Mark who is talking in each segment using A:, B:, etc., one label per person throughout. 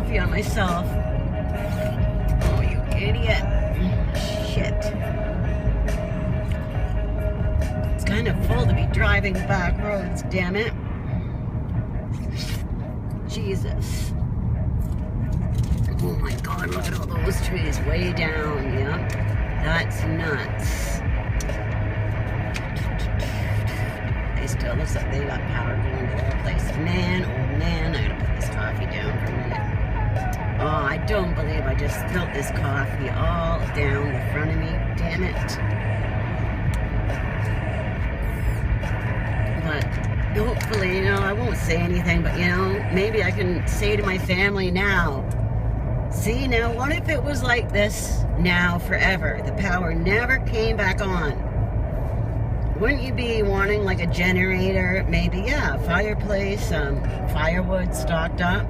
A: coffee on myself. Oh, you idiot. Shit. It's kind of full to be driving back roads, damn it. Jesus. Oh my God, look at all those trees way down, yeah? That's nuts. They still looks like they got power going to their place. Man, oh man, I gotta put this coffee down for a minute. Oh, I don't believe I just spilled this coffee all down the front of me. Damn it. But hopefully, you know, I won't say anything, but you know, maybe I can say to my family now, see, now what if it was like this now forever? The power never came back on. Wouldn't you be wanting like a generator? Maybe, yeah, a fireplace, firewood stocked up.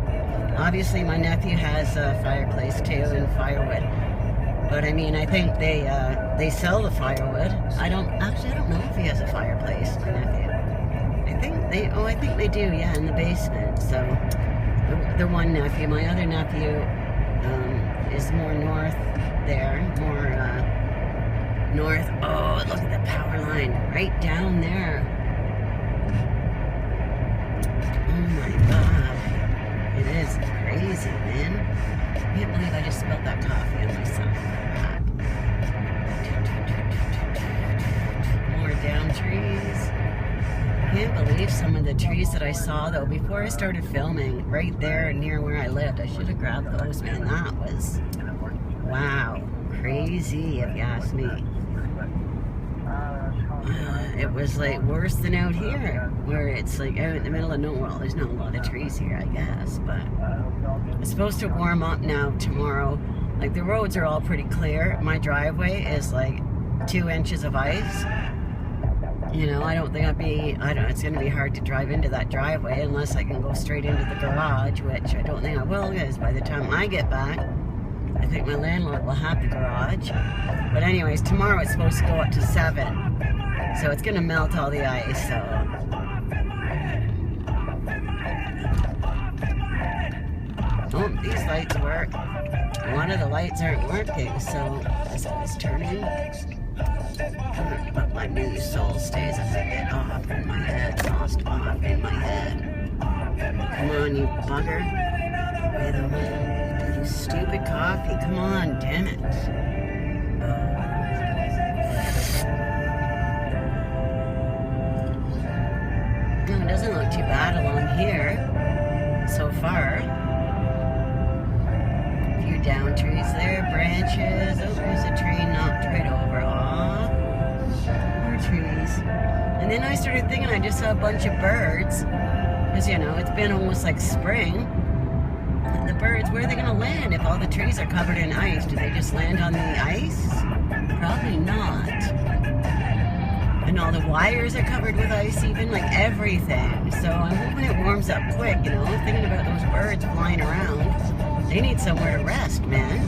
A: Obviously, my nephew has a fireplace too and firewood. But I mean, I think they sell the firewood. I don't know if he has a fireplace, my nephew. I think they do, yeah, in the basement. So, the one nephew, my other nephew, is more north there, more north. Oh, look at the power line right down there. Oh my God, it is crazy, man. I can't believe I just spilled that coffee on myself. More down trees. I can't believe some of the trees that I saw though before I started filming right there near where I lived. I should have grabbed those, man. That was, wow, crazy if you ask me. It was like worse than out here where it's like out in the middle of nowhere. Well, there's not a lot of trees here, I guess, but it's supposed to warm up now tomorrow. Like the roads are all pretty clear. My driveway is like 2 inches of ice. You know, I don't think it's going to be hard to drive into that driveway unless I can go straight into the garage, which I don't think I will, because by the time I get back, I think my landlord will have the garage. But anyways, tomorrow it's supposed to go up to 7. So it's going to melt all the ice, so. Oh, these lights work. One of the lights aren't working, so this one's turning. But my new soul stays a bit off in my head, lost off in my head. Come on, you bugger. Wait a minute. You stupid coffee. Come on, damn it. No, it doesn't look too bad along here so far. A few down trees there, branches. Oh, there's a tree knocked right over. Aw. Trees. And then I started thinking I just saw a bunch of birds, because you know it's been almost like spring. And the birds, where are they going to land if all the trees are covered in ice? Do they just land on the ice? Probably not. And all the wires are covered with ice, even like everything. So I'm hoping it warms up quick, you know, thinking about those birds flying around. They need somewhere to rest, man.